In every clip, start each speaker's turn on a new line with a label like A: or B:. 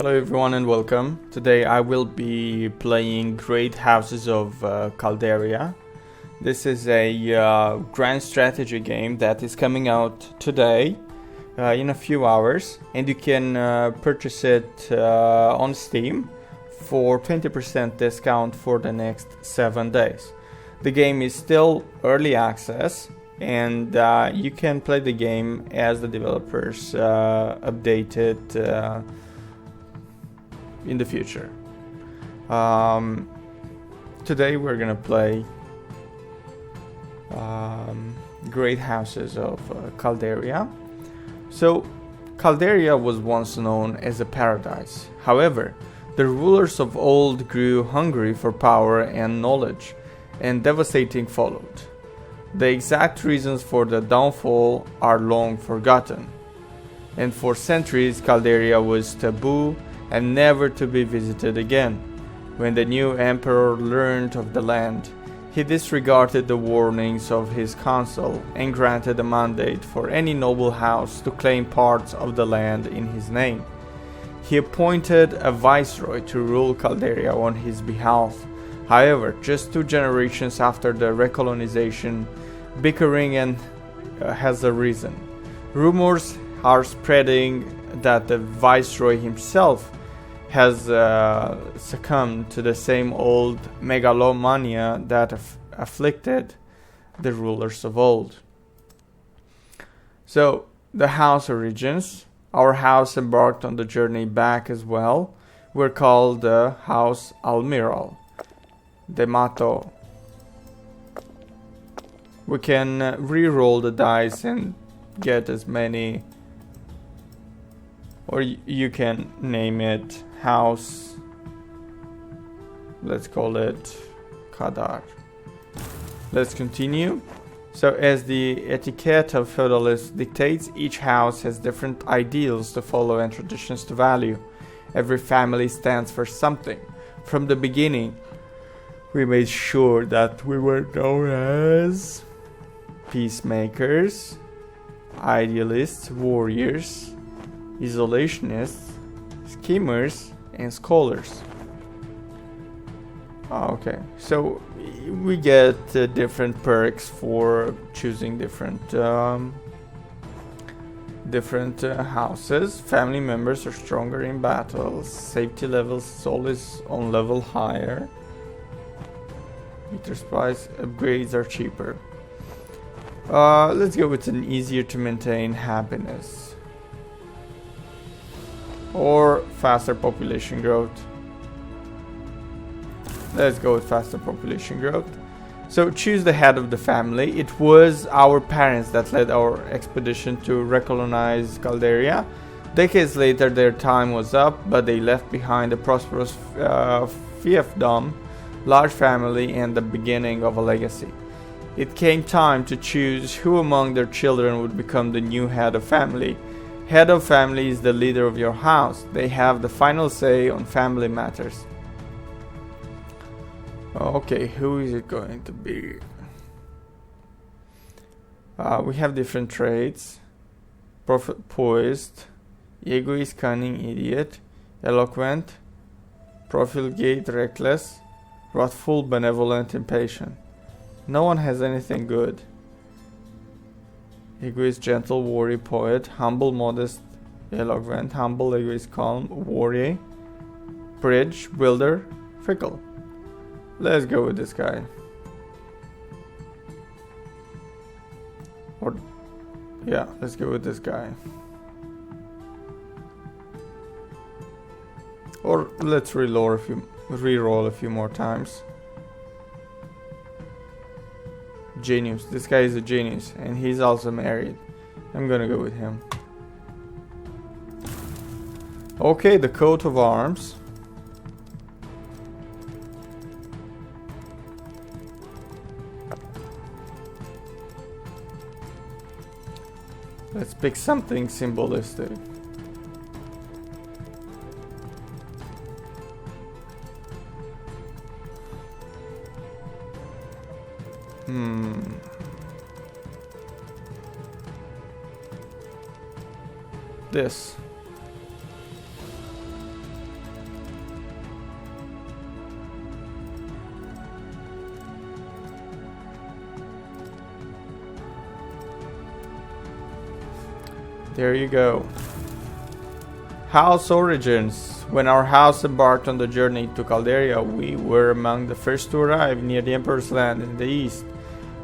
A: Hello everyone and welcome. Today I will be playing Great Houses of Calderia. This is a grand strategy game that is coming out today in a few hours, and you can purchase it on Steam for 20% discount for the next 7 days. The game is still early access, and you can play the game as the developers update it in the future. Today we're gonna play Great Houses of Calderia. So Calderia was once known as a paradise. However, the rulers of old grew hungry for power and knowledge, and devastating followed. The exact reasons for the downfall are long forgotten, and for centuries Calderia was taboo and never to be visited again. When the new emperor learned of the land, he disregarded the warnings of his council and granted a mandate for any noble house to claim parts of the land in his name. He appointed a viceroy to rule Calderia on his behalf. However, just 2 generations after the recolonization, bickering has arisen. Rumors are spreading that the viceroy himself has succumbed to the same old megalomania that afflicted the rulers of old. So, the house origins. Our house embarked on the journey back as well. We're called the House Almiral de Mato. We can re-roll the dice and get as many, or you can name it House, let's call it Kadar. Let's continue. So as the etiquette of feudalism dictates, each house has different ideals to follow and traditions to value. Every family stands for something. From the beginning, we made sure that we were known as peacemakers, idealists, warriors, isolationists, schemers, and scholars. Okay, so we get different perks for choosing different houses. Family members are stronger in battles. Safety levels is always on level higher. Meter supplies upgrades are cheaper. Let's go with an easier to maintain happiness. Or faster population growth. Let's go with faster population growth. So choose the head of the family. It was our parents that led our expedition to recolonize Calderia. Decades later their time was up, but they left behind a prosperous fiefdom, large family, and the beginning of a legacy. It came time to choose who among their children would become the new head of family. Head of family is the leader of your house. They have the final say on family matters. Okay, who is it going to be? We have different traits. Poised, egoist, cunning, idiot, eloquent, profligate, reckless, wrathful, benevolent, impatient. No one has anything good. Egoist, gentle, warrior, poet, humble, modest, eloquent, humble, egoist, calm, warrior, bridge, builder, fickle. Let's go with this guy. Or, yeah, let's go with this guy. Or let's re-roll a few more times. Genius. This guy is a genius, and he's also married. I'm gonna go with him. Okay, the coat of arms. Let's pick something symbolistic. This. There you go. House origins. When our house embarked on the journey to Calderia, we were among the first to arrive near the Emperor's Land in the east.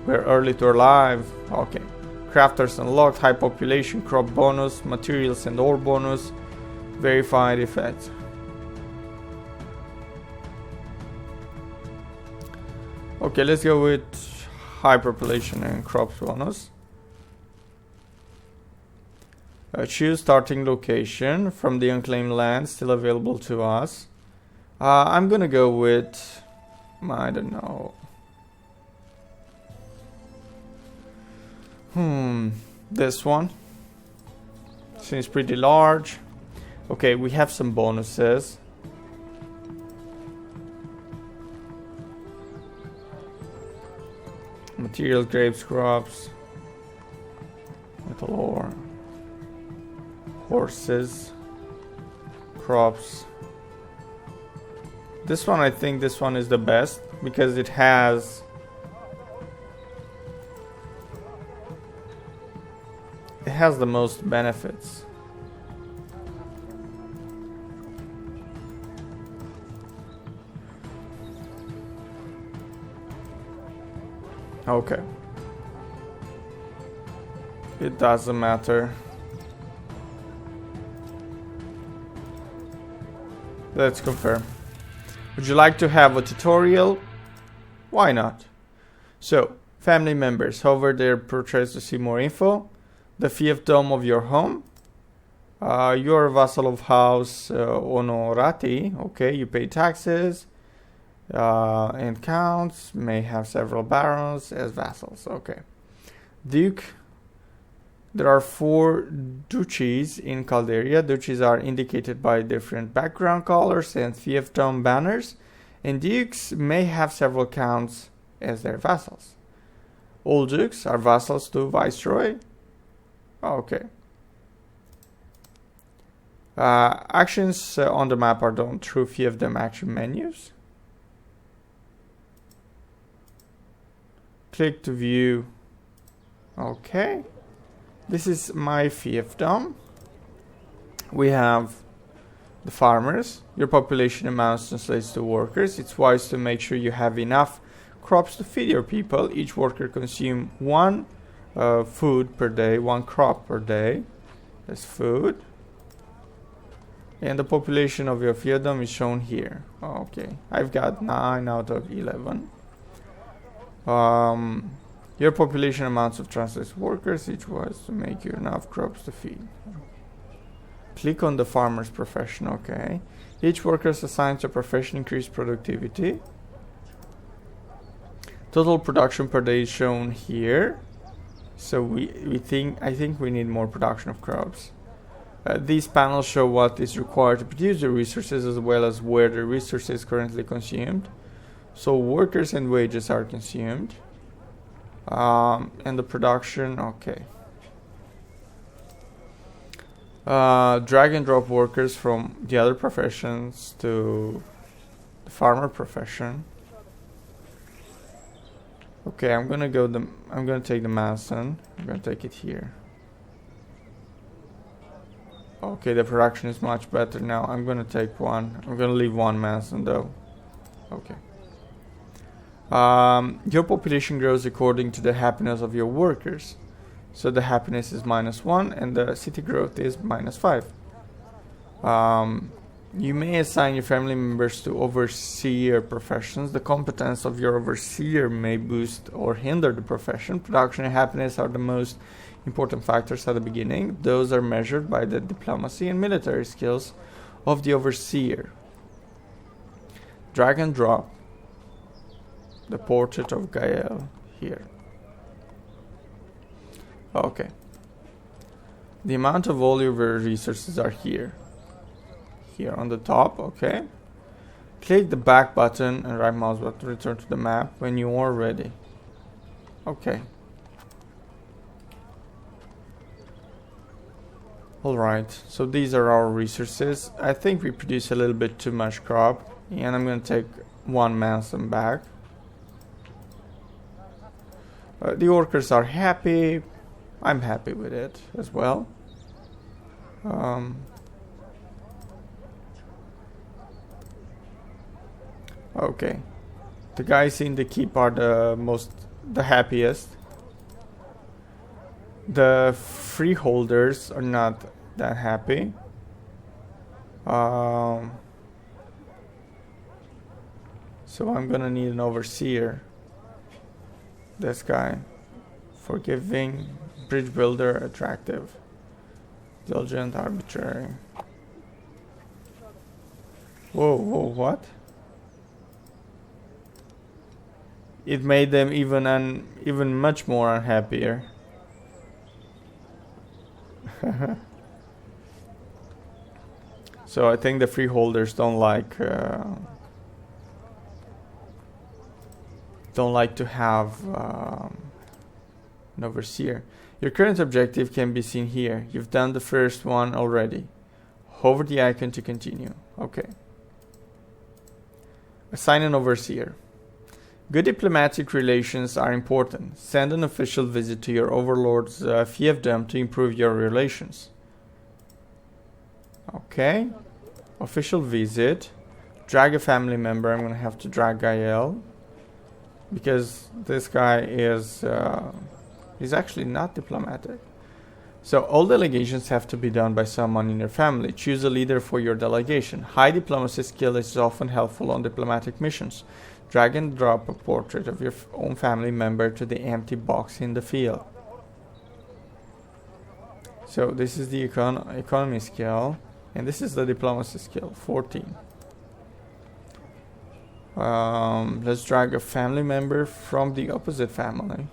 A: We were early to arrive. Okay. Crafters unlocked, high population, crop bonus, materials and ore bonus, verified effect. Okay, let's go with high population and crops bonus. Choose starting location from the unclaimed land still available to us. I'm gonna go with, I don't know. This one seems pretty large. Okay, we have some bonuses. Material, grapes, crops, metal ore, horses, crops. This one, I think this one is the best because it has the most benefits. Okay. It doesn't matter. Let's confirm. Would you like to have a tutorial? Why not? So, family members, hover their portraits to see more info. The fiefdom of your home. You're a vassal of House Onorati. Okay, you pay taxes. And counts, may have several barons as vassals. Okay. Duke. There are 4 duchies in Calderia. Duchies are indicated by different background colors and fiefdom banners. And dukes may have several counts as their vassals. All dukes are vassals to viceroy. Okay. Actions on the map are done through fiefdom action menus. Click to view. Okay. This is my fiefdom. We have the farmers. Your population amounts translates to workers. It's wise to make sure you have enough crops to feed your people. Each worker consumes 1 food per day, 1 crop per day. That's food. And the population of your fiefdom is shown here. Okay. I've got 9 out of 11. Your population amounts of translates workers, each was to make you enough crops to feed. Click on the farmer's profession, okay. Each worker is assigned to a profession, increase productivity. Total production per day is shown here. So I think we need more production of crops. These panels show what is required to produce the resources as well as where the resource is currently consumed. So workers and wages are consumed. And the production, okay. Drag and drop workers from the other professions to the farmer profession. Okay, I'm gonna take the mason. I'm gonna take it here. Okay, the production is much better now. I'm gonna take 1. I'm gonna leave 1 mason though. Okay. Your population grows according to the happiness of your workers. So the happiness is -1 and the city growth is -5. You may assign your family members to overseer professions. The competence of your overseer may boost or hinder the profession. Production and happiness are the most important factors at the beginning. Those are measured by the diplomacy and military skills of the overseer. Drag and drop the portrait of Gael here. Okay. The amount of all your resources are here. Here on the top, okay. Click the back button and right mouse button to return to the map when you are ready. Okay. Alright, so these are our resources. I think we produce a little bit too much crop. And I'm going to take 1 mason back. The workers are happy. I'm happy with it as well. Um, okay. The guys in the keep are the happiest. The freeholders are not that happy. So I'm gonna need an overseer. This guy. Forgiving, bridge builder, attractive, diligent, arbitrary. Whoa, what? It made them even much more unhappier. So I think the freeholders don't like to have an overseer. Your current objective can be seen here. You've done the first one already. Hover the icon to continue. Okay. Assign an overseer. Good diplomatic relations are important. Send an official visit to your overlord's fiefdom to improve your relations. Okay. Official visit. Drag a family member. I'm going to have to drag Gael. Because this guy is... he's actually not diplomatic. So all delegations have to be done by someone in your family. Choose a leader for your delegation. High diplomacy skill is often helpful on diplomatic missions. Drag and drop a portrait of your own family member to the empty box in the field. So this is the economy skill. And this is the diplomacy skill, 14. Let's drag a family member from the opposite family.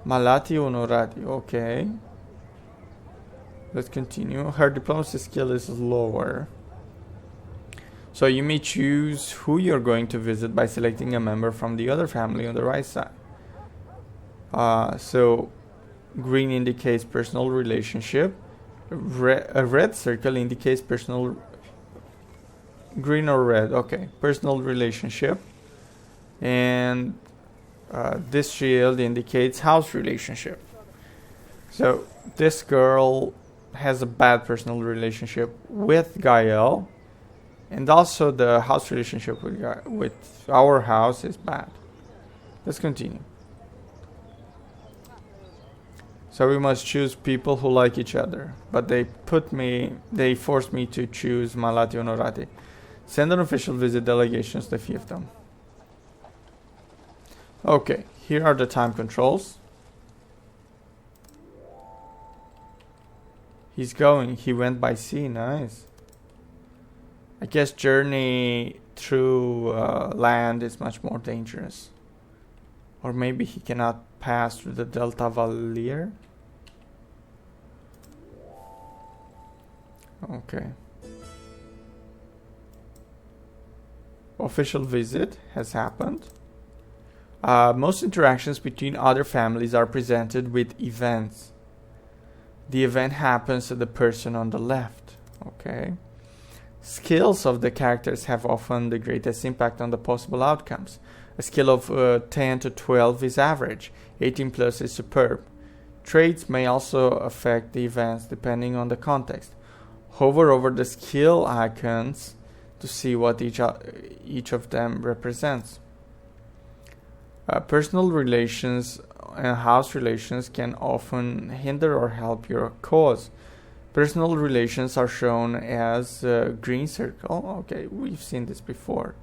A: Malati Onorati, okay. Let's continue. Her diplomacy skill is lower. So you may choose who you're going to visit by selecting a member from the other family on the right side. So green indicates personal relationship. A red circle indicates personal... Green or red, okay. Personal relationship. And this shield indicates house relationship. So this girl has a bad personal relationship with Gael. And also the house relationship with our house is bad. Let's continue. So we must choose people who like each other. But they forced me to choose Malati Onorati. Send an official visit delegations to fiefdom. Okay, here are the time controls. He went by sea, nice. I guess journey through land is much more dangerous. Or maybe he cannot pass through the Delta Valier. Okay. Official visit has happened. Most interactions between other families are presented with events. The event happens to the person on the left. Okay. Skills of the characters have often the greatest impact on the possible outcomes. A skill of 10 to 12 is average. 18 plus is superb. Traits may also affect the events depending on the context. Hover over the skill icons to see what each of them represents. Personal relations and house relations can often hinder or help your cause. Personal relations are shown as a green circle. Okay, we've seen this before.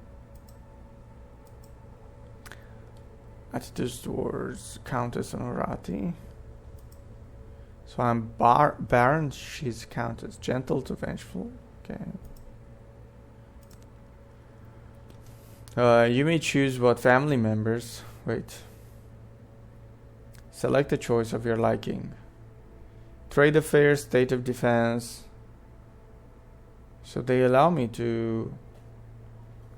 A: Attitudes towards Countess Onorati. So I'm Baron, she's Countess. Gentle to vengeful. Okay. You may choose what family members... Wait. Select a choice of your liking. Trade affairs, state of defense. So they allow me to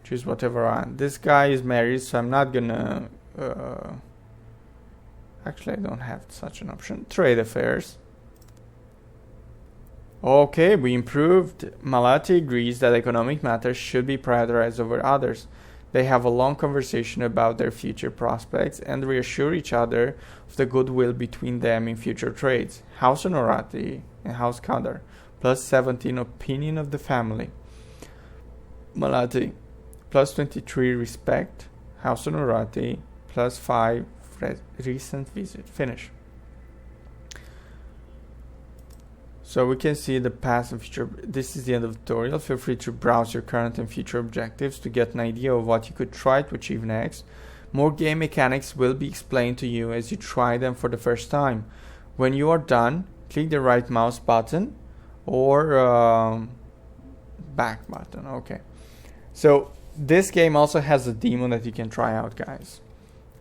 A: choose whatever I want. This guy is married, so I'm not gonna... actually, I don't have such an option. Trade affairs. Okay, we improved. Malati agrees that economic matters should be prioritized over others. They have a long conversation about their future prospects and reassure each other of the goodwill between them in future trades. House Onorati and House Kadar. plus 17 opinion of the family. Malati plus 23 respect. House Honorati plus 5 recent visit. Finish. So we can see the past and future. This is the end of the tutorial. Feel free to browse your current and future objectives to get an idea of what you could try to achieve next. More game mechanics will be explained to you as you try them for the first time. When you are done, click the right mouse button or back button. Okay. So this game also has a demo that you can try out, guys.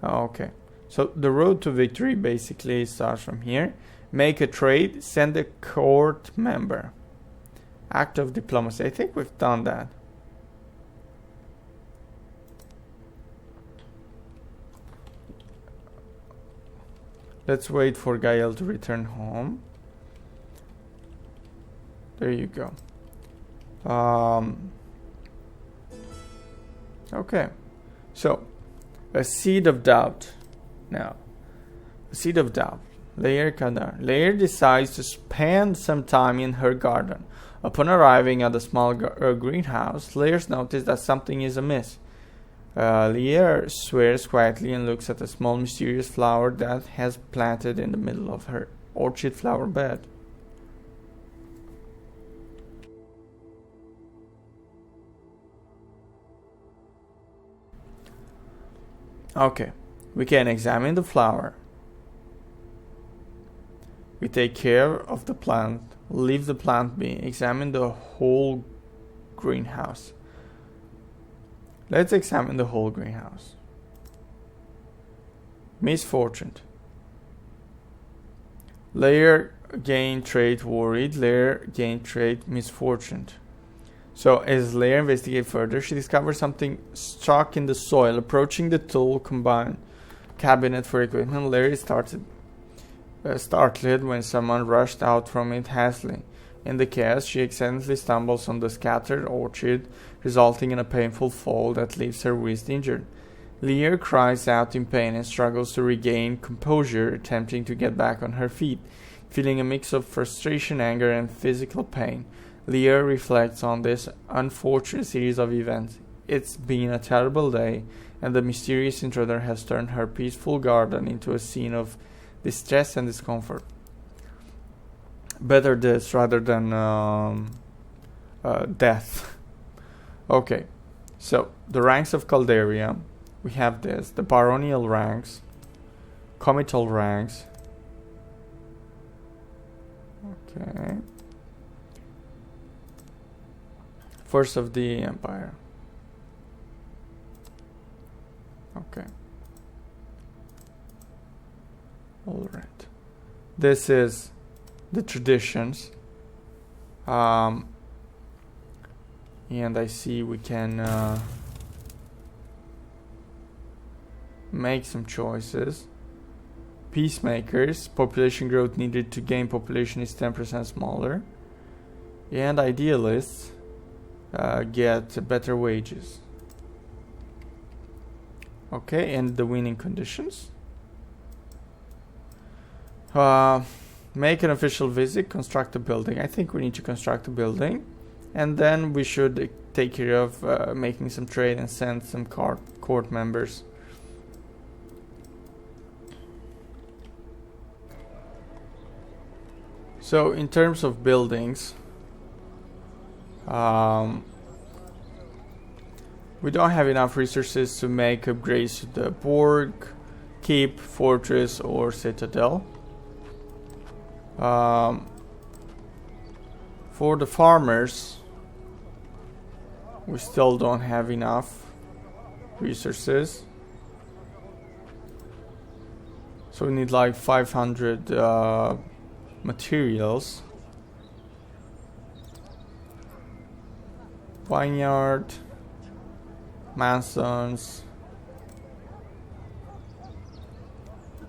A: Okay. So the road to victory basically starts from here. Make a trade, send a court member. Act of diplomacy. I think we've done that. Let's wait for Gael to return home. There you go. Okay. So, a seed of doubt. Now, a seed of doubt. Lair Kadar. Lair decides to spend some time in her garden. Upon arriving at the small greenhouse, Lair notices that something is amiss. Lair swears quietly and looks at a small mysterious flower that has planted in the middle of her orchid flower bed. Okay, we can examine the flower. We take care of the plant, leave the plant be, examine the whole greenhouse. Let's examine the whole greenhouse. Misfortune. Layer gain trait worried, layer gain trait misfortune. So as Layer investigates further, she discovers something stuck in the soil. Approaching the tool combined cabinet for equipment, Layer startled when someone rushed out from it hastily. In the chaos, she accidentally stumbles on the scattered orchid, resulting in a painful fall that leaves her wrist injured. Lear cries out in pain and struggles to regain composure, attempting to get back on her feet. Feeling a mix of frustration, anger, and physical pain, Lear reflects on this unfortunate series of events. It's been a terrible day, and the mysterious intruder has turned her peaceful garden into a scene of distress and discomfort. Better this rather than death. Okay, so the ranks of Calderia. We have this, the baronial ranks, comital ranks. Okay. First of the empire. Okay. All right. This is the traditions. And I see we can make some choices. Peacemakers, population growth needed to gain population is 10% smaller. And idealists get better wages. Okay, and the winning conditions. Make an official visit, construct a building. I think we need to construct a building. And then we should take care of making some trade and send some court members. So in terms of buildings, we don't have enough resources to make upgrades to the Borg, Keep, Fortress, or Citadel. For the farmers, we still don't have enough resources. So we need like 500 materials. Vineyard, mansions,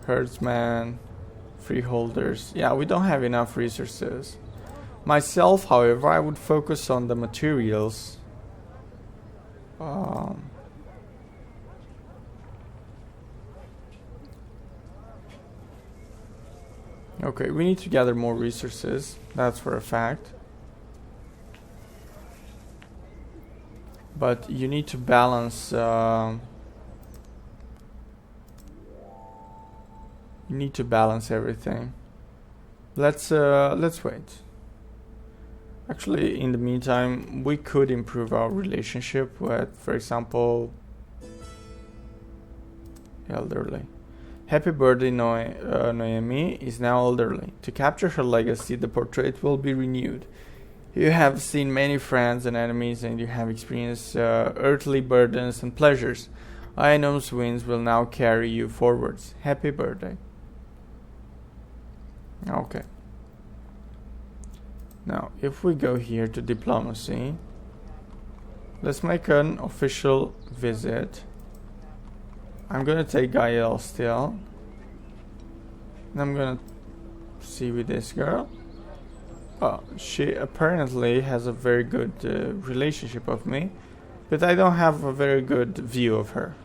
A: herdsmen, freeholders. Yeah, we don't have enough resources. Myself, however, I would focus on the materials. Okay, we need to gather more resources. That's for a fact. but you need to balance. You need to balance everything. Let's wait. Actually, in the meantime, we could improve our relationship with, for example, elderly. Happy birthday, Noemi is now elderly. To capture her legacy, the portrait will be renewed. You have seen many friends and enemies, and you have experienced earthly burdens and pleasures. Ionom's winds will now carry you forwards. Happy birthday. Okay. Now, if we go here to diplomacy, let's make an official visit. I'm gonna take Gael still. And I'm gonna see with this girl. Oh, she apparently has a very good relationship with me, but I don't have a very good view of her.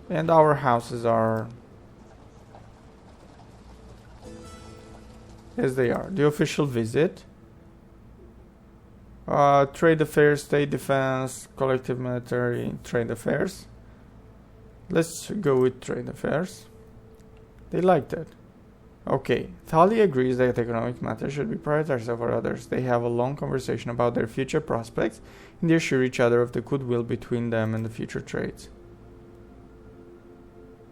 A: And our houses are as they are. The official visit. Trade affairs, state defense, collective military, trade affairs. Let's go with trade affairs. They liked it. Okay, Thali agrees that economic matters should be prioritized over others. They have a long conversation about their future prospects, and they assure each other of the goodwill between them and the future trades.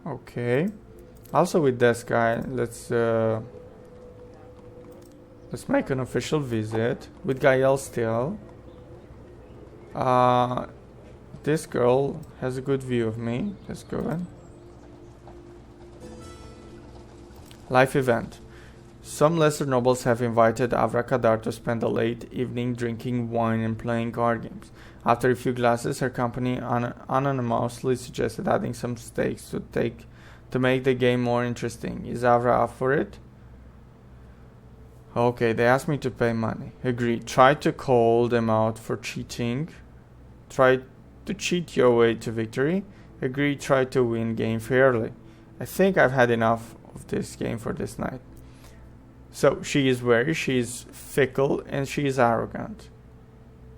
A: Okay. Also with this guy, let's make an official visit with Gael still. This girl has a good view of me. That's good. Life event. Some lesser nobles have invited Avra Kadar to spend a late evening drinking wine and playing card games. After a few glasses, her company anonymously suggested adding some stakes to make the game more interesting. Is Avra up for it? Okay, they asked me to pay money. Agreed. Try to call them out for cheating. Try to cheat your way to victory. Agreed. Try to win game fairly. I think I've had enough of this game for this night. So she is wary, she is fickle, and she is arrogant.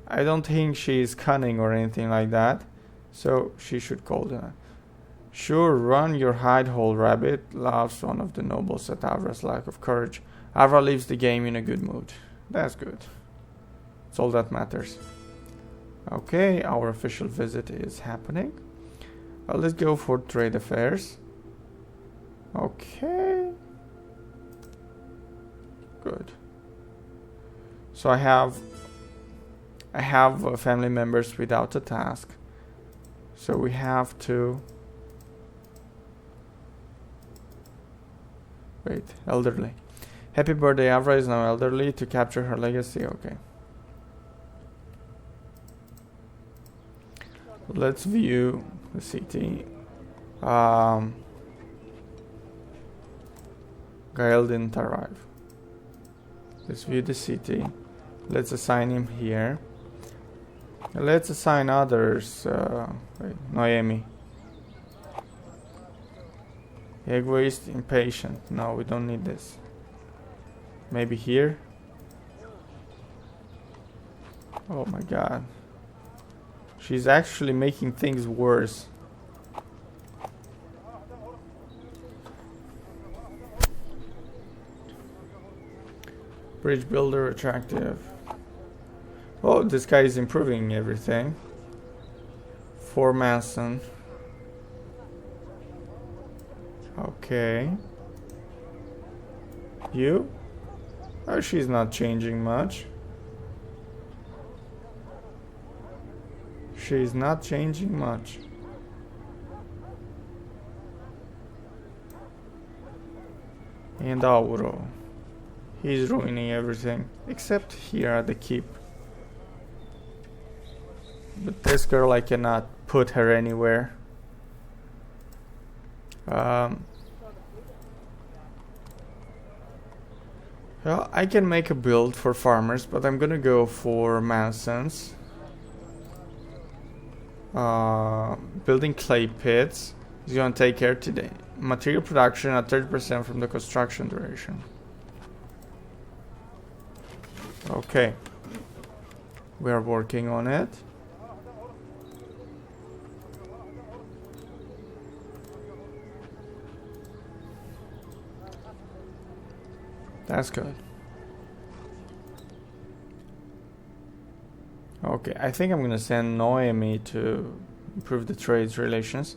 A: I don't think she is cunning or anything like that, so she should call them. Sure, run your hide hole, rabbit, laughs one of the nobles at Avra's lack of courage. Avra leaves the game in a good mood. That's good. That's all that matters. Okay, our official visit is happening. Let's go for trade affairs. Okay. Good. So I have family members without a task. So we have to wait, elderly. Happy birthday, Avra is now elderly. To capture her legacy. Okay. Let's view the city. Gael didn't arrive. Let's view the city. Let's assign him here. Let's assign others. Wait, Noemi. Egoist, impatient. No, we don't need this. Maybe here. Oh my god. She's actually making things worse. Bridge builder, attractive. Oh, this guy is improving everything. For Manson. Okay. You? Oh, she's not changing much. She's not changing much. And Auro. He's ruining everything. Except here at the keep. But this girl, I cannot put her anywhere. Well, I can make a build for farmers, but I'm gonna go for Mansons. Building clay pits is gonna take care today. Material production at 30% from the construction duration. Okay. We are working on it. That's good. Okay, I think I'm gonna send Noemi to improve the trade relations.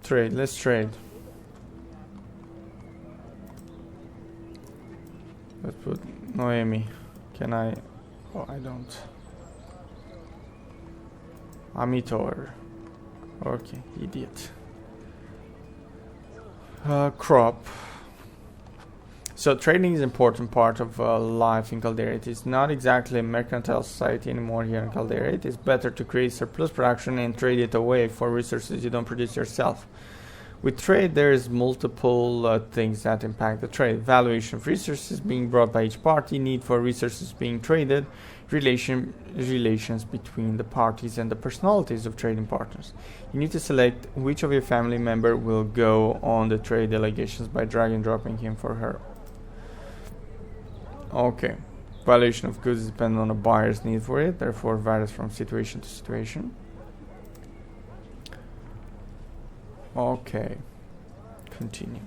A: Trade, let's trade. Let's put Noemi. Can I? Oh, I don't. Amitor. Okay, idiot. Crop. So trading is an important part of life in Calderia. It is not exactly a mercantile society anymore here in Calderia. It is better to create surplus production and trade it away for resources you don't produce yourself. With trade, there is multiple things that impact the trade. Valuation of resources being brought by each party, need for resources being traded, relations between the parties, and the personalities of trading partners. You need to select which of your family member will go on the trade delegations by drag and dropping him for her. Okay. Valuation of goods depends on the buyer's need for it, therefore varies from situation to situation. Okay. Continue.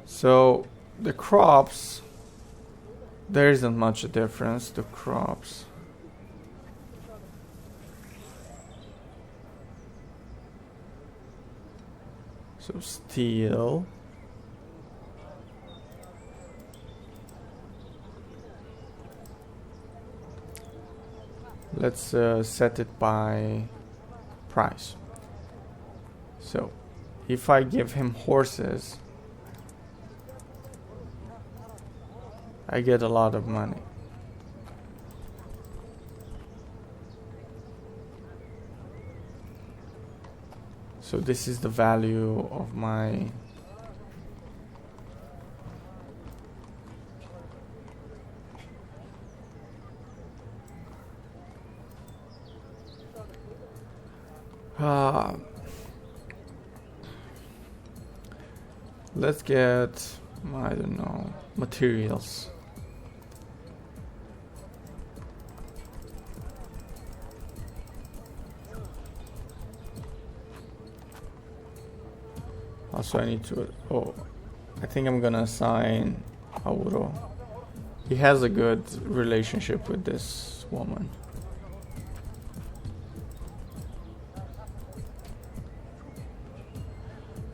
A: So the crops, there isn't much a difference to crops. So steel. Let's set it by price. So if I give him horses, I get a lot of money. So this is the value of my let's get, I don't know, materials. Also I need to, I think I'm gonna assign Auro. He has a good relationship with this woman.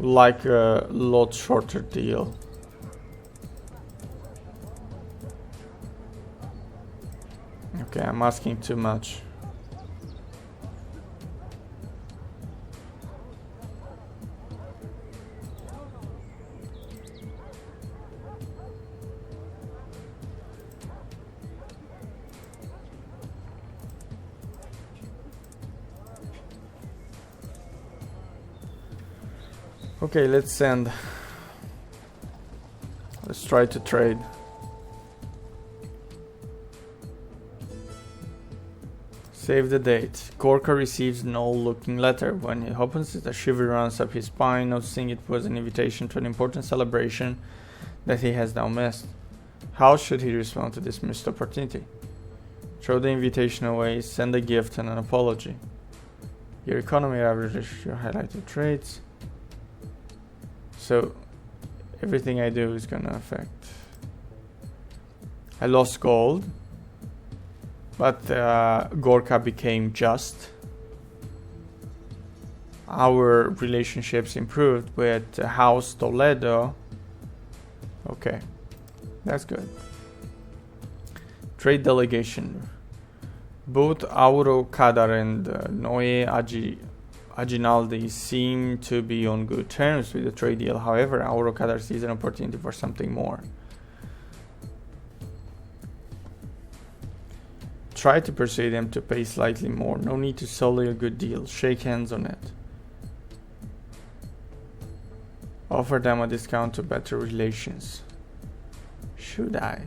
A: Like a lot shorter deal. Okay, I'm asking too much. Okay, let's send. Let's try to trade. Save the date. Gorka receives an old-looking letter. When he opens it, a shiver runs up his spine, noticing it was an invitation to an important celebration that he has now missed. How should he respond to this missed opportunity? Throw the invitation away, send a gift and an apology. Your economy average, your highlighted traits. So everything I do is gonna affect. I lost gold, but Gorka became just. Our relationships improved with House Toledo. Okay, that's good. Trade delegation. Both Auro Kadar and Noe Aginaldi seem to be on good terms with the trade deal. However, Auro Kadar sees an opportunity for something more. Try to persuade them to pay slightly more. No need to sell you a good deal. Shake hands on it. Offer them a discount to better relations. Should I?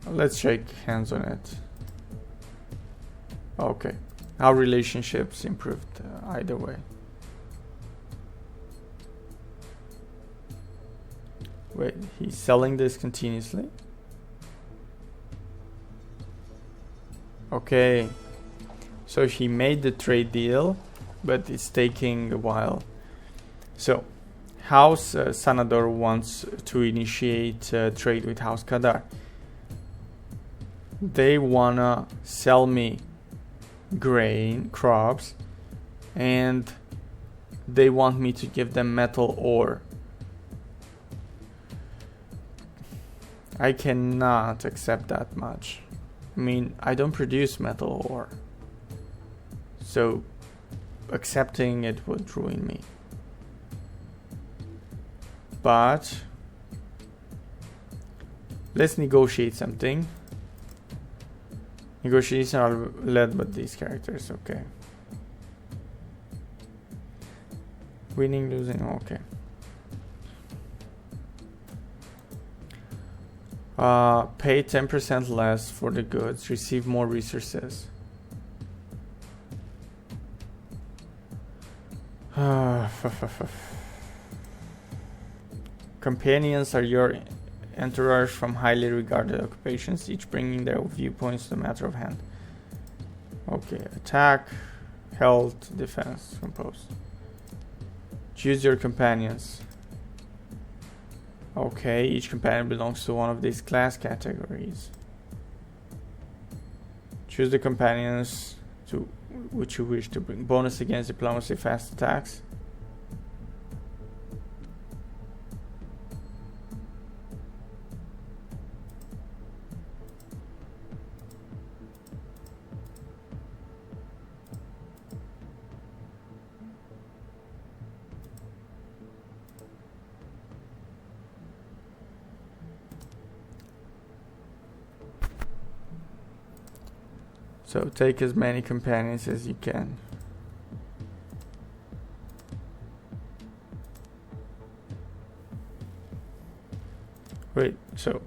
A: Let's shake hands on it. Okay. Our relationships improved either way. Wait, he's selling this continuously? Okay. So he made the trade deal but it's taking a while. So, House Sanador wants to initiate trade with House Kadar. They wanna sell me grain, crops, and they want me to give them metal ore. I cannot accept that much. I mean, I don't produce metal ore. So, accepting it would ruin me. But, let's negotiate something. Negotiations are led by these characters, okay. Winning, losing, okay. Pay 10% less for the goods, receive more resources. Companions are your entourage from highly regarded occupations, each bringing their viewpoints to the matter of hand. Okay, attack, health, defense, compose. Choose your companions. Okay, each companion belongs to one of these class categories. Choose the companions to which you wish to bring. Bonus against diplomacy, fast attacks. So take as many companions as you can. Wait, so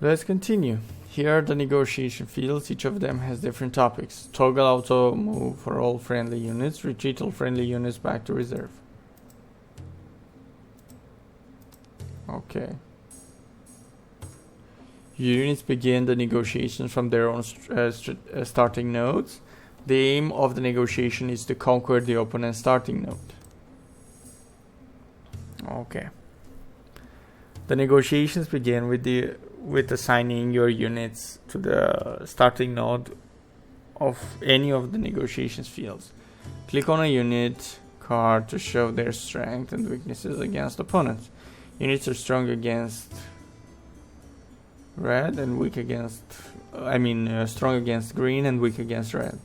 A: let's continue. Here are the negotiation fields. Each of them has different topics. Toggle auto move for all friendly units. Retreat all friendly units back to reserve. Okay. Units begin the negotiations from their own starting nodes. The aim of the negotiation is to conquer the opponent's starting node. Okay. The negotiations begin with assigning your units to the starting node of any of the negotiations fields. Click on a unit card to show their strength and weaknesses against opponents. Units are strong against red and weak against strong against green and weak against red.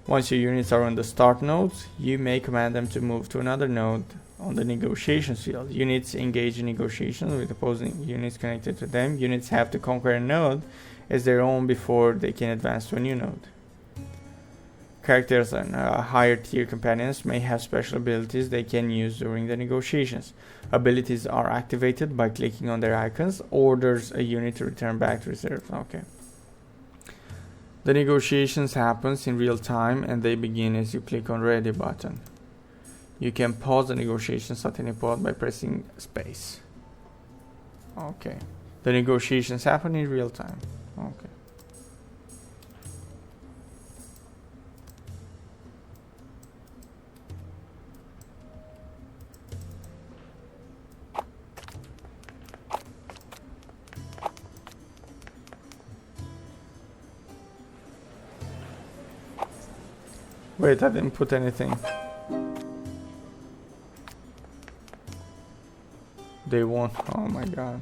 A: Once your units are on the start nodes, you may command them to move to another node on the negotiations field. Units engage in negotiations with opposing units connected to them. Units have to conquer a node as their own before they can advance to a new node. Characters and higher tier companions may have special abilities they can use during the negotiations. Abilities are activated by clicking on their icons. Orders a unit to return back to reserve. Okay. The negotiations happens in real time and they begin as you click on ready button. You can pause the negotiations at any point by pressing space. Okay. The negotiations happen in real time. Okay. Wait, I didn't put anything. They won't. Oh my god.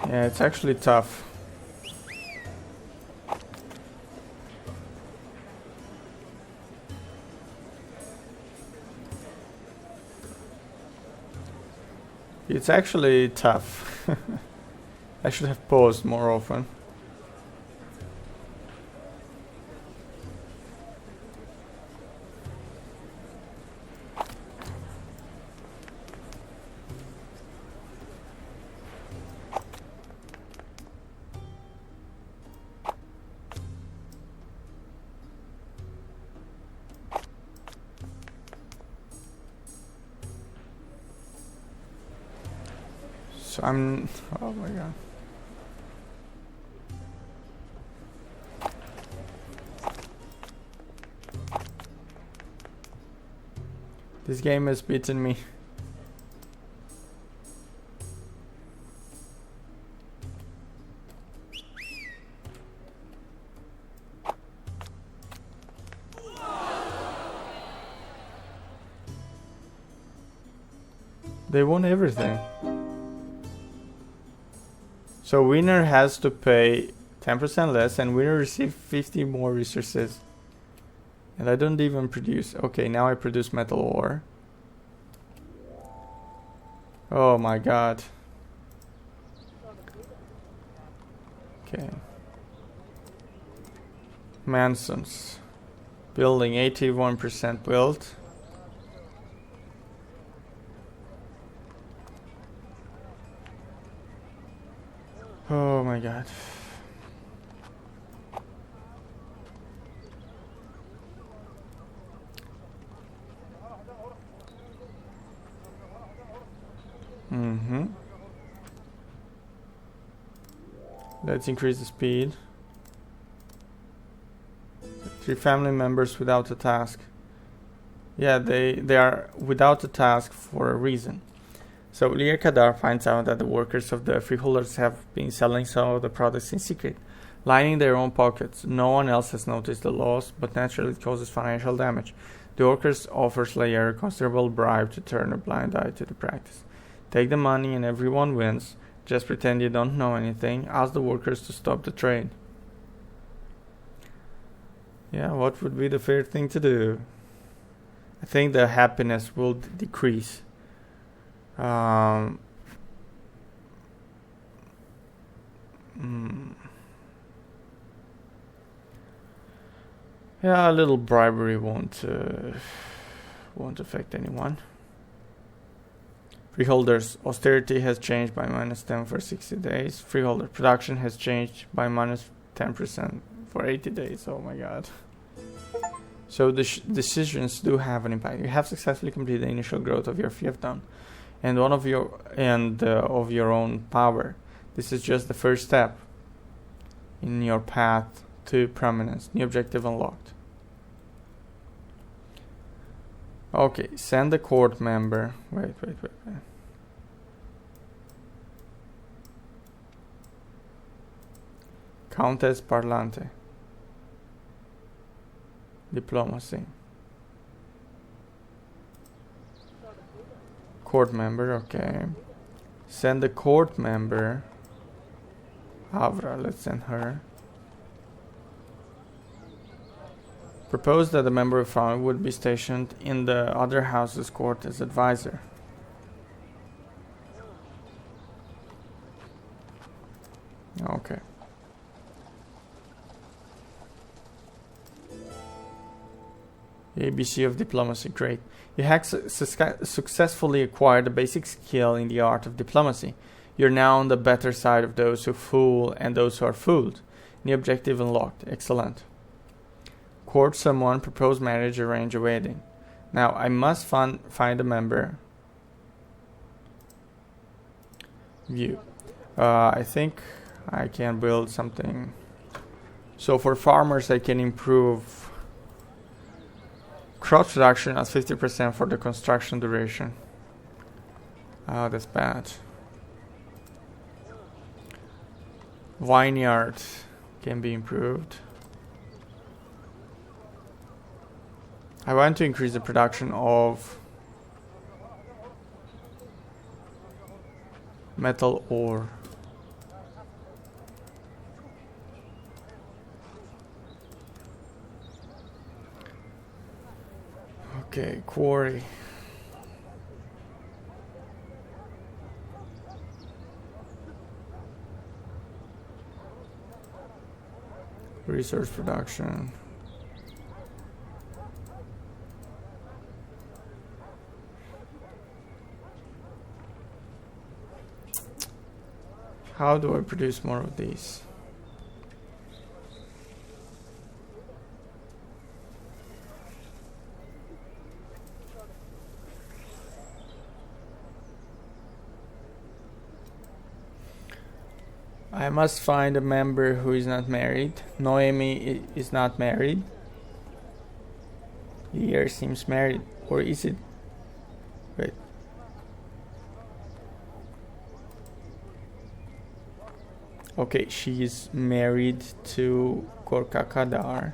A: Yeah, it's actually tough. It's actually tough. I should have paused more often. So I'm... Oh my god. This game has beaten me. They won everything. So winner has to pay 10% less and winner receive 50 more resources. And I don't even produce. Okay, now I produce metal ore. Oh my god. Okay. Mansons. Building 81% built. Oh my god. Let's increase the speed. 3 family members without a task. Yeah, they are without a task for a reason. So Lear Kadar finds out that the workers of the freeholders have been selling some of the products in secret, lining their own pockets. No one else has noticed the loss, but naturally it causes financial damage. The workers offers Lear a considerable bribe to turn a blind eye to the practice. Take the money and everyone wins. Just pretend you don't know anything. Ask the workers to stop the trade. Yeah, what would be the fair thing to do? I think the happiness will decrease. Yeah, a little bribery won't affect anyone. Freeholders' austerity has changed by -10 for 60 days. Freeholder production has changed by -10% for 80 days. Oh my god. So the decisions do have an impact. You have successfully completed the initial growth of your fiefdom and of your own power. This is just the first step in your path to prominence. New objective unlocked. Okay, send a court member. Wait. Countess Parlante. Diplomacy. Court member, okay. Send a court member. Avra, let's send her. Proposed that a member of family would be stationed in the other house's court as advisor. Okay. ABC of diplomacy, great. You have successfully acquired a basic skill in the art of diplomacy. You're now on the better side of those who fool and those who are fooled. New objective unlocked, excellent. Court someone, propose marriage, arrange a wedding. Now I must find a member. View. I think I can build something. So for farmers I can improve crop production at 50% for the construction duration. Oh, that's bad. Vineyard can be improved. I want to increase the production of metal ore. Okay, quarry. Resource production. How do I produce more of these? I must find a member who is not married. Noemi is not married. Lear seems married. Or is it? Wait. Okay, she is married to Korkakadar.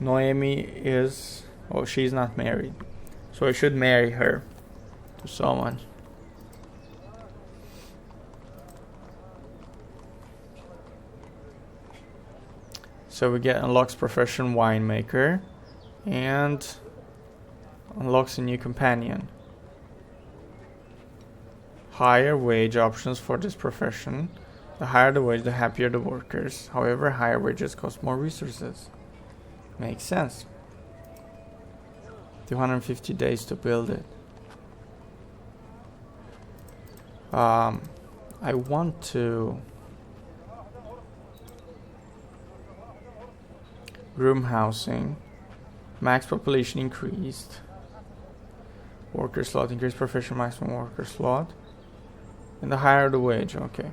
A: Noemi is... Oh, she's not married. So I should marry her to someone. So we get unlocks profession winemaker and unlocks a new companion. Higher wage options for this profession. The higher the wage, the happier the workers. However, higher wages cost more resources. Makes sense. 250 days to build it. I want to room housing. Max population increased. Worker slot increased. Professional maximum worker slot. And the higher the wage. Okay.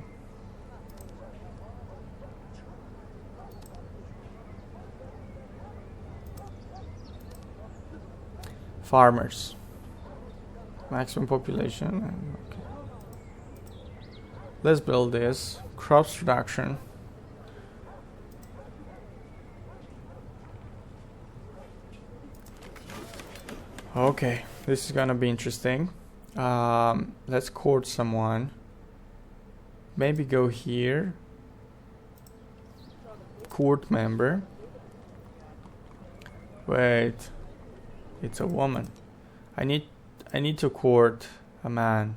A: Farmers. Maximum population. Okay. Let's build this. Crops production. Okay, this is gonna be interesting. Let's court someone. Maybe go here. Court member. Wait, it's a woman. I need to court a man.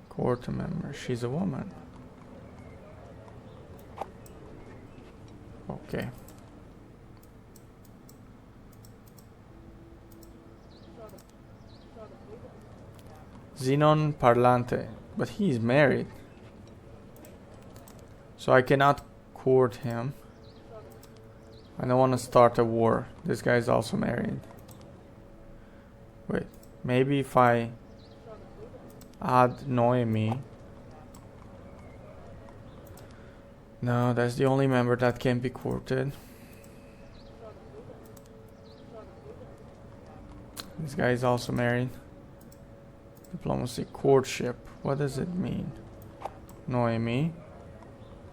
A: Court a member. She's a woman. Okay. Xenon Parlante, but he is married, so I cannot court him. I don't want to start a war. This guy is also married. Wait, maybe if I add Noemi. No, that's the only member that can be courted. This guy is also married. Diplomacy, courtship. What does it mean? Noemi.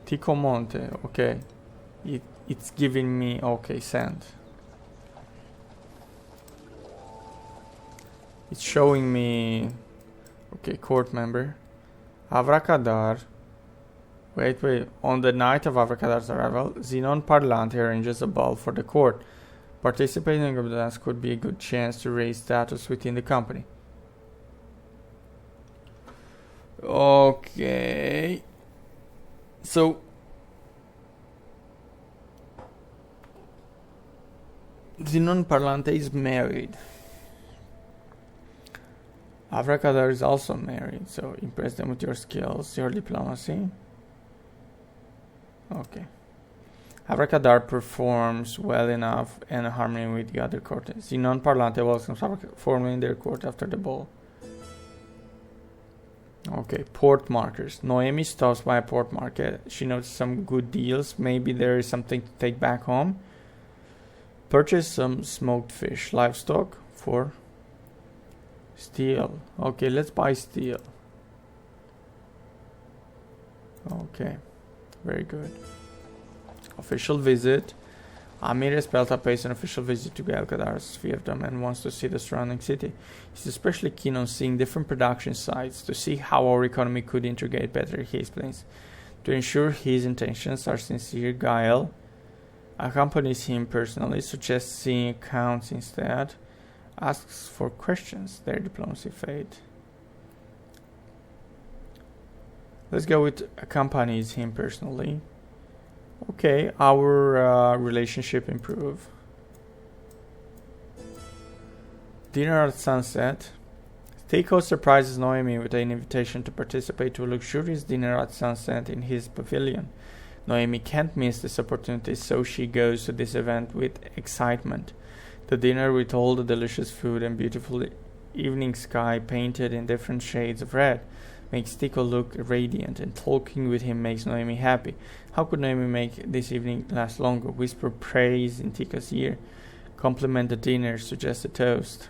A: Tico Monte. Okay. It's giving me... Okay, send. It's showing me... Okay, court member. Avracadar. Wait. On the night of Avrakadar's arrival, Xenon Parlante arranges a ball for the court. Participating in the dance could be a good chance to raise status within the company. Okay. So Xenon Parlante is married. Avracadar is also married, so impress them with your skills, your diplomacy. Okay. Avracadar performs well enough and in harmony with the other court. Xenon Parlante welcomes Avracadar formally in their court after the ball. Okay, port markers. Noemi stops by a port market. She notes some good deals. Maybe there is something to take back home. Purchase some smoked fish, livestock for steel. Okay, let's buy steel. Okay, very good. Official visit. Amir Espelta pays an official visit to Galkadar's fiefdom and wants to see the surrounding city. He's especially keen on seeing different production sites to see how our economy could integrate better, he explains. To ensure his intentions are sincere, Gael accompanies him personally, suggests seeing accounts instead, asks for questions, their diplomacy fade. Let's go with accompanies him personally. Okay, our relationship improve. Dinner at sunset. Teiko surprises Noemi with an invitation to participate to a luxurious dinner at sunset in his pavilion. Noemi can't miss this opportunity, so she goes to this event with excitement. The dinner with all the delicious food and beautiful evening sky painted in different shades of red makes Tico look radiant, and talking with him makes Noemi happy. How could Noemi make this evening last longer? Whisper praise in Tico's ear. Compliment the dinner, suggest a toast.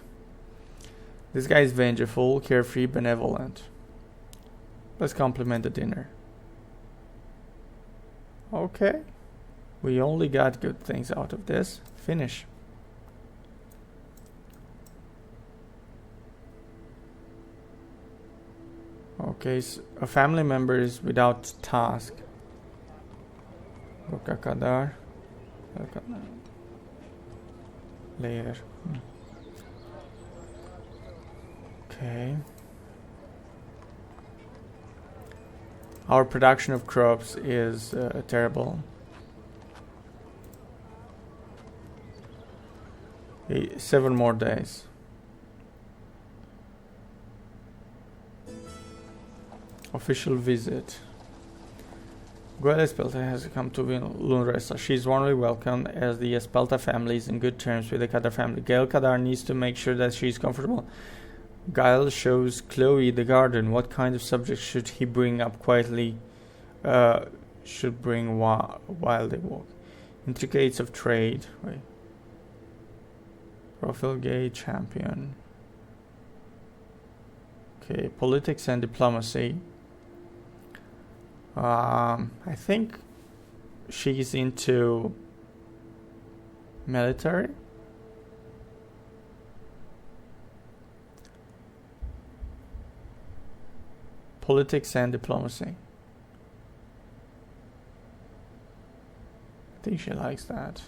A: This guy is vengeful, carefree, benevolent. Let's compliment the dinner. Okay. We only got good things out of this. Finish. Okay, so a family member is without task. Kadar. Layer. Okay. Our production of crops is terrible. 7 more days. Official visit. Guel Espelta has come to Lunresa. She is warmly welcomed as the Espelta family is in good terms with the Kadar family. Gael Kadar needs to make sure that she is comfortable. Gael shows Chloe the garden. What kind of subject should he bring up quietly? Should bring while they walk. Intricates of trade. Wait. Profligate champion. Okay, politics and diplomacy. I think she's into military. Politics and diplomacy. I think she likes that.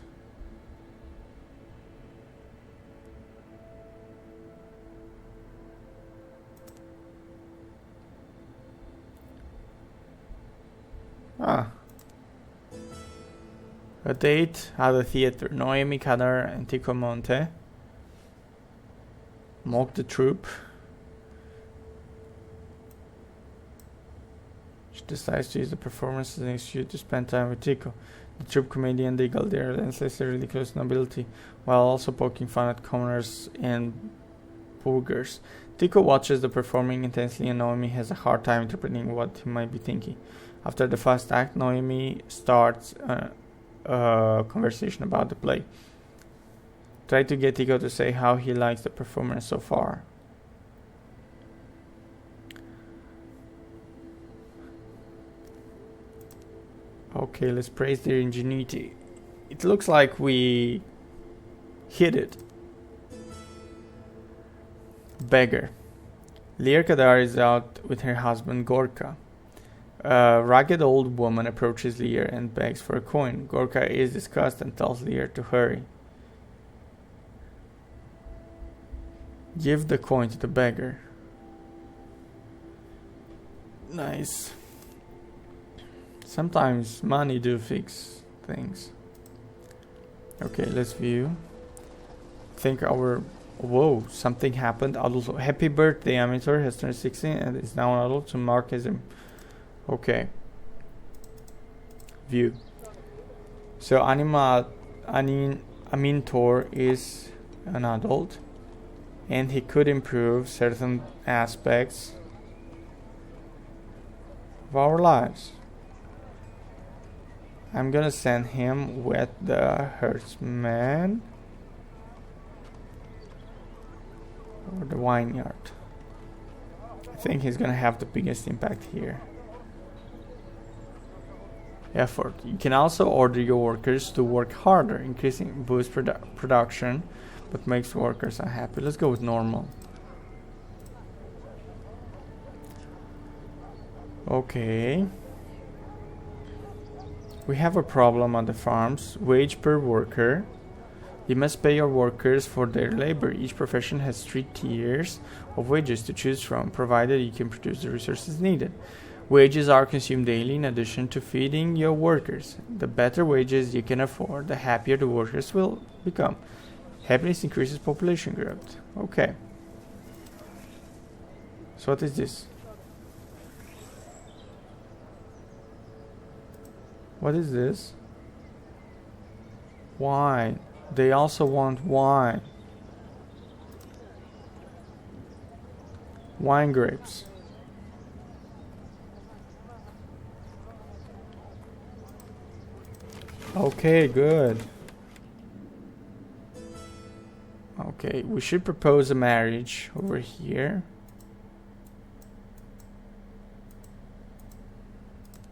A: A date at the theater. Noemi, Kadar, and Tico Monte. Mock the troupe. She decides to use the performance as an excuse to spend time with Tico. The troupe comedian de Calderia lenses the ridiculous nobility while also poking fun at commoners and bourgers. Tico watches the performing intensely and Noemi has a hard time interpreting what he might be thinking. After the first act, Noemi starts a conversation about the play. Try to get Tico to say how he likes the performance so far. Okay, let's praise their ingenuity. It looks like we hit it. Beggar. Lear Kadar is out with her husband Gorka. A ragged old woman approaches Lear and begs for a coin. Gorka is disgusted and tells Lear to hurry. Give the coin to the beggar. Nice. Sometimes money do fix things. Okay, let's view. Think our... Whoa, something happened. Adult. Happy birthday, amateur has turned 16 and is now an adult to mark as him. Okay. View. So Amintor is an adult and he could improve certain aspects of our lives. I'm gonna send him with the herdsman or the vineyard. I think he's gonna have the biggest impact here. Effort. You can also order your workers to work harder, increasing boost production, but makes workers unhappy. Let's go with normal. Okay. We have a problem on the farms. Wage per worker. You must pay your workers for their labor. Each profession has 3 tiers of wages to choose from, provided you can produce the resources needed. Wages are consumed daily in addition to feeding your workers. The better wages you can afford, the happier the workers will become. Happiness increases population growth. Okay. So what is this? What is this? Wine. They also want wine. Wine grapes. Okay, good. Okay, we should propose a marriage over here.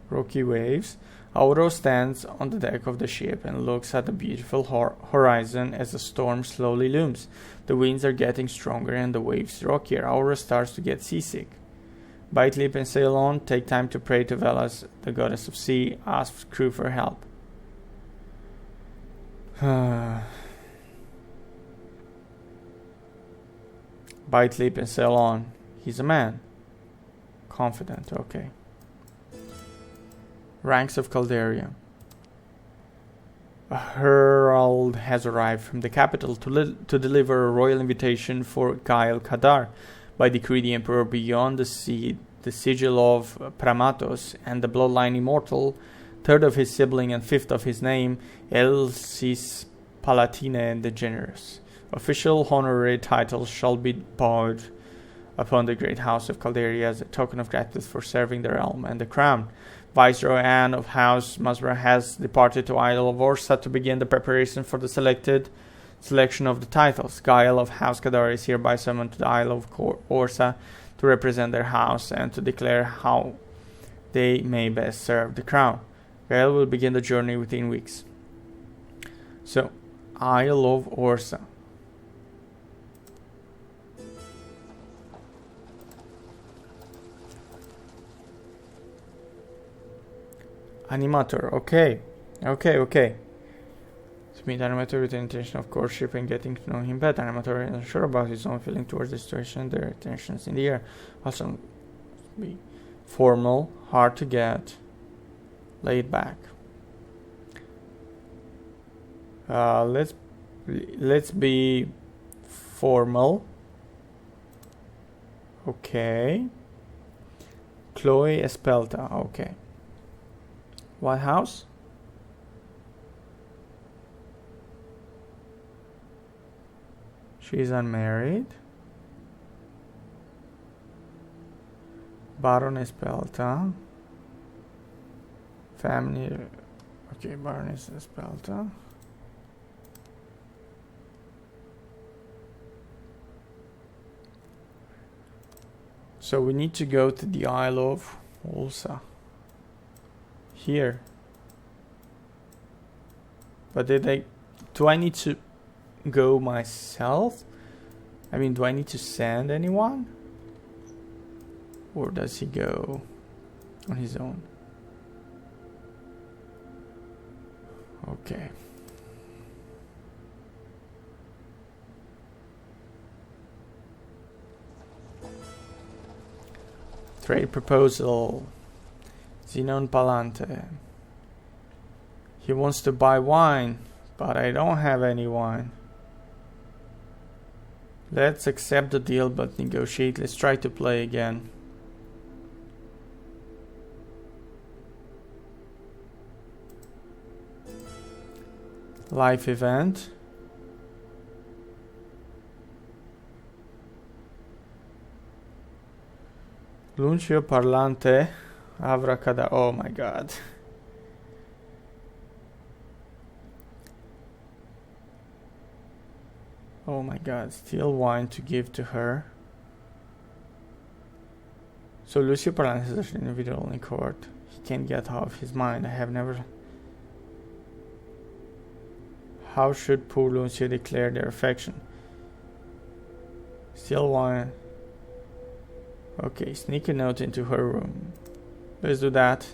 A: Rocky waves. Auro stands on the deck of the ship and looks at the beautiful horizon as the storm slowly looms. The winds are getting stronger and the waves rockier. Auro starts to get seasick. Bite lip and sail on. Take time to pray to Velas, the goddess of sea. Ask crew for help. Bite lip and sail on. He's a man. Confident, okay. Ranks of Calderia. A herald has arrived from the capital to deliver a royal invitation for Gael Kadar. By decree, the emperor beyond the sea, the sigil of Pramatos, and the bloodline immortal, third of his sibling and fifth of his name, Elsis Palatine the Generous. Official honorary titles shall be bowed upon the great house of Calderia as a token of gratitude for serving the realm and the crown. Viceroy Anne of House Masbra has departed to Isle of Orsa to begin the preparation for the selection of the titles. Gael of House Kadar is hereby summoned to the Isle of Orsa to represent their house and to declare how they may best serve the crown. Gael will begin the journey within weeks. So, Isle of Orsa. Animator, okay. To meet Animator with the intention of courtship and getting to know him better. Animator is unsure about his own feeling towards the situation, their tensions in the air. Also, be formal, hard to get, laid back. Let's be formal. Okay. Chloe Espelta, okay. What house? She's unmarried. Baroness Espelta. Family. Okay, Baroness Espelta. So we need to go to the Isle of Ulsa. Here. But do I need to go myself? I mean, do I need to send anyone? Or does he go on his own? Okay. Trade proposal. Zenon Palante. He wants to buy wine, but I don't have any wine. Let's accept the deal, but negotiate. Let's try to play again. Live event. Luncio Parlante. Avracada. Oh my god. Oh my god. Still wine to give to her. So Lucio Parlante is an individual in court. He can't get out of his mind. I have never... How should poor Lucio declare their affection? Still wine. Okay, sneak a note into her room. Let's do that.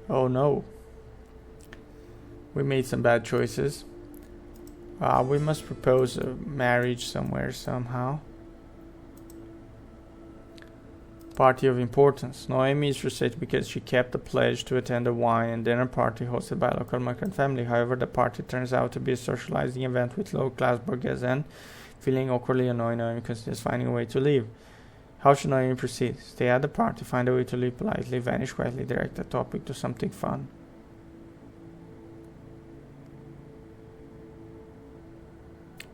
A: Oh no. We made some bad choices. We must propose a marriage somewhere, somehow. Party of importance. Noemi is frustrated because she kept the pledge to attend a wine and dinner party hosted by a local migrant family. However, the party turns out to be a socializing event with low-class bourgeoisie. Feeling awkwardly annoyed, Noemi considers finding a way to leave. How should Noemi proceed? Stay at the party, find a way to leave politely, vanish quietly, direct the topic to something fun.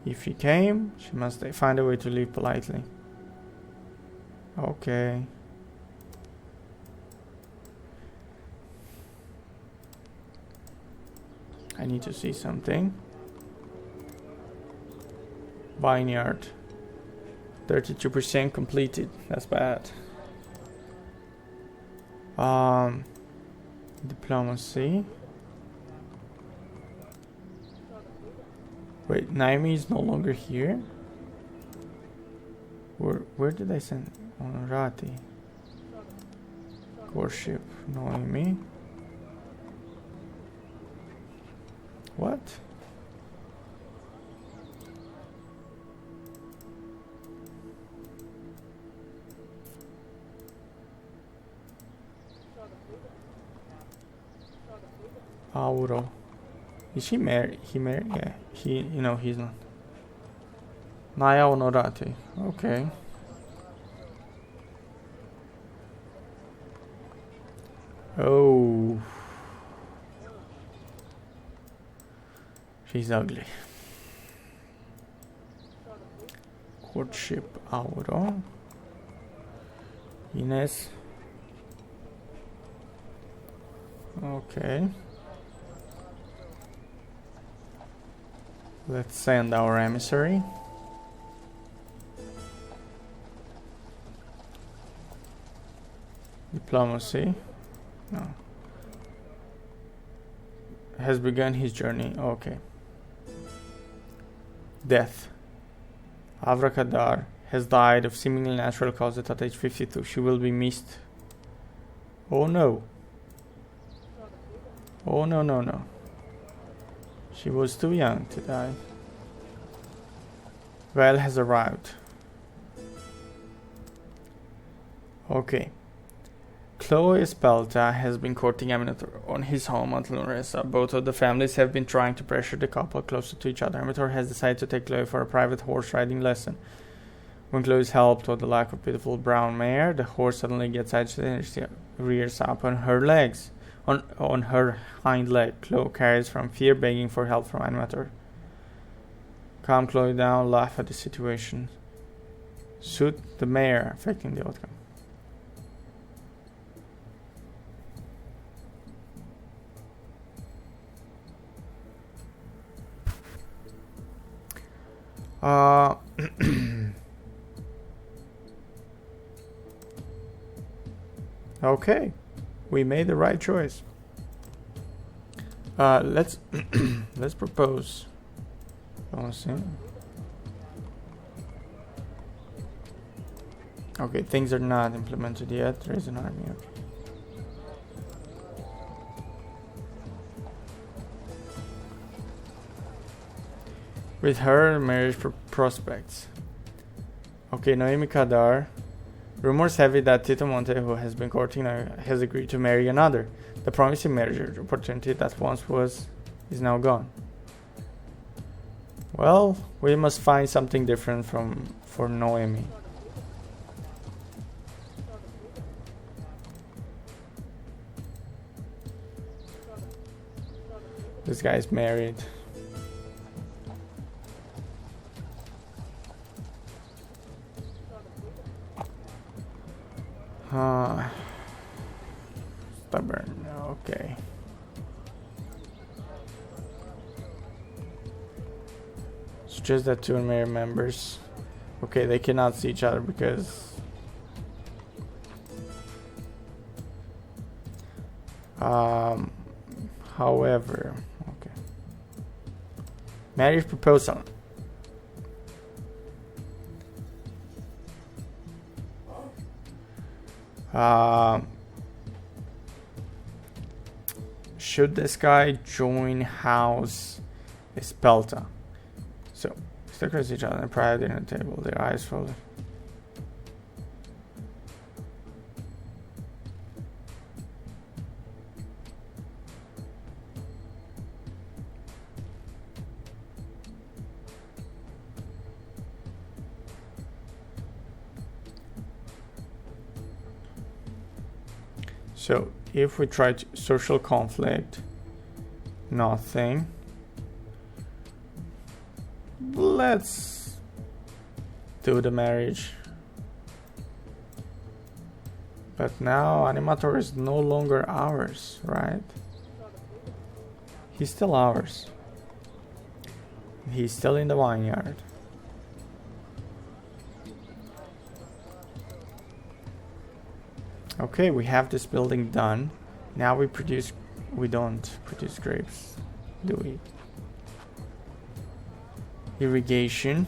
A: If she came, she must find a way to leave politely. Okay. I need to see something. Vineyard. 32% completed. That's bad. Diplomacy. Wait, Naomi is no longer here? Where did I send Honorati? Courtship, Naomi. What? Auro. Is she married? He married? Yeah. He's not. Naya Honorati. Okay. Oh. She's ugly. Courtship Auro. Ines. Okay. Let's send our emissary. Diplomacy. No. Has begun his journey. Okay. Death. Avra Kadar has died of seemingly natural causes at age 52. She will be missed. Oh no. Oh no, no, no. She was too young to die. Val has arrived. Okay. Chloe Espelta has been courting Amintor on his home at Lunresa. Both of the families have been trying to pressure the couple closer to each other. Amintor has decided to take Chloe for a private horse riding lesson. When Chloe is helped with the lack of beautiful brown mare, the horse suddenly gets agitated and she rears up on her legs. On her hind leg, Chloe carries from fear, begging for help from Animator. Calm Chloe down, laugh at the situation. Suit the mare, affecting the outcome. Okay. We made the right choice. Let's propose. Okay, things are not implemented yet. There is an army. Okay. With her, marriage prospects. Okay, Noemi Kadar. Rumors have it that Tito Monte, who has been courting her, has agreed to marry another. The promising marriage opportunity that once was is now gone. Well, we must find something different for Noemi. This guy's married. Stubborn, okay. It's just that two married members. Okay, they cannot see each other because however, okay. Marriage proposal. Should this guy join House Espelta? So, stick across each other and private dinner table, their eyes folded. So if we try to social conflict, nothing. let's do the marriage. But now Animator is no longer ours, right? He's still ours. He's still in the vineyard. Okay, we have this building done. Now we don't produce grapes, do we? Irrigation.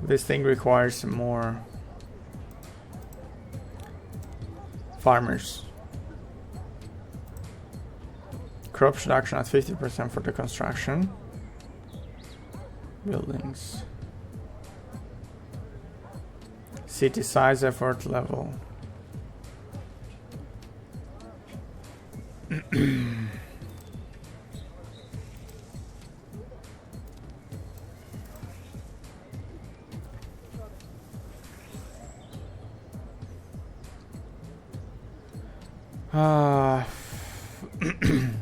A: This thing requires more farmers. Crop production at 50% for the construction. Buildings. City size, effort level.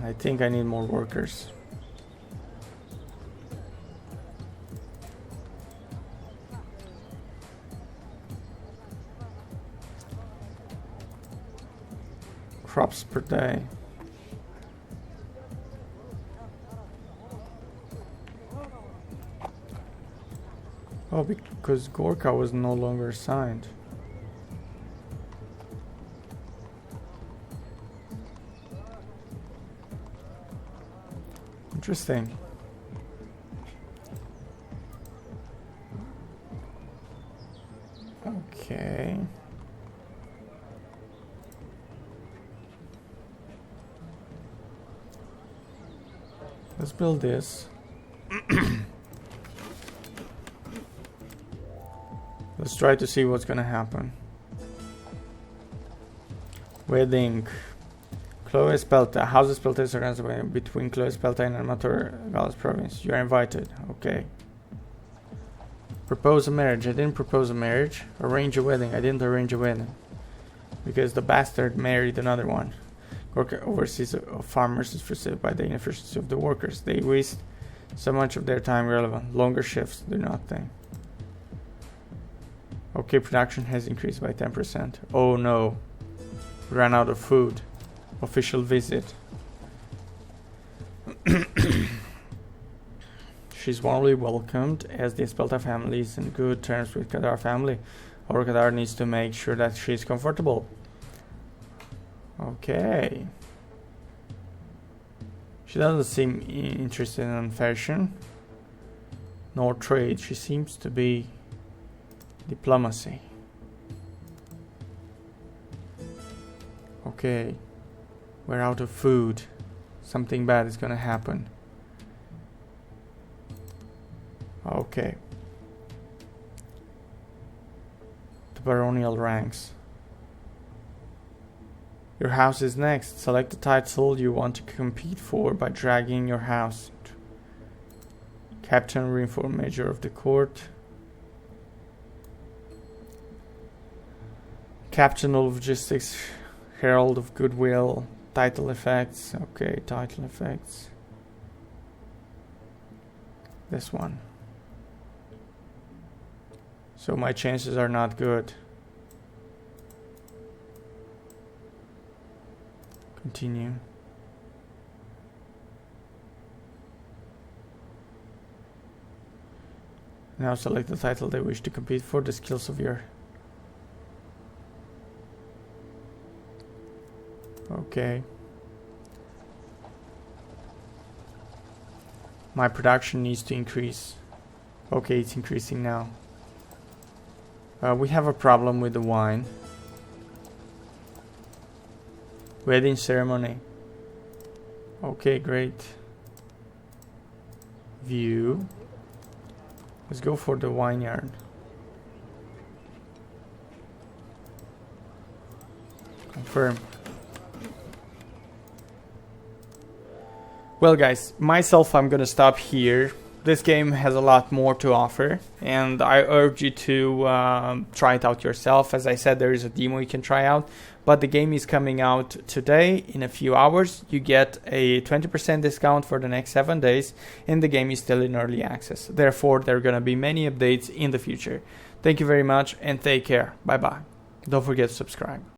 A: I think I need more workers. Crops per day. Oh, because Gorka was no longer signed. Interesting. Okay. Let's build this. Let's try to see what's gonna happen. Wedding. Chloe Spelta. Houses Spelta is organized between Chloe Spelta and Amateur Gallus province. You are invited. Okay. Propose a marriage. I didn't propose a marriage. Arrange a wedding. I didn't arrange a wedding. Because the bastard married another one. Gorka overseas of farmers is frustrated by the inefficiency of the workers. They waste so much of their time irrelevant. Longer shifts do nothing. Okay, production has increased by 10%. Oh no. Ran out of food. Official visit. She's warmly welcomed as the Spelta family is in good terms with Kadar family. Or Kadar needs to make sure that she's comfortable. Okay. She doesn't seem interested in fashion nor trade. She seems to be diplomacy. Okay. We're out of food. Something bad is gonna happen. Okay. The baronial ranks. Your house is next. Select the title you want to compete for by dragging your house. Captain, reinforce major of the court. Captain of logistics, herald of goodwill. Title effects. Okay, title effects. This one. So my chances are not good. Continue. Now select the title they wish to compete for. The skills of your... Okay. My production needs to increase. Okay, it's increasing now. We have a problem with the wine. Wedding ceremony. Okay, great. View. Let's go for the vineyard. Confirm. Well guys, myself, I'm gonna stop here. This game has a lot more to offer, and I urge you to try it out yourself. As I said, there is a demo you can try out, but the game is coming out today. In a few hours, you get a 20% discount for the next 7 days, and the game is still in early access. Therefore, there are going to be many updates in the future. Thank you very much, and take care. Bye bye. Don't forget to subscribe.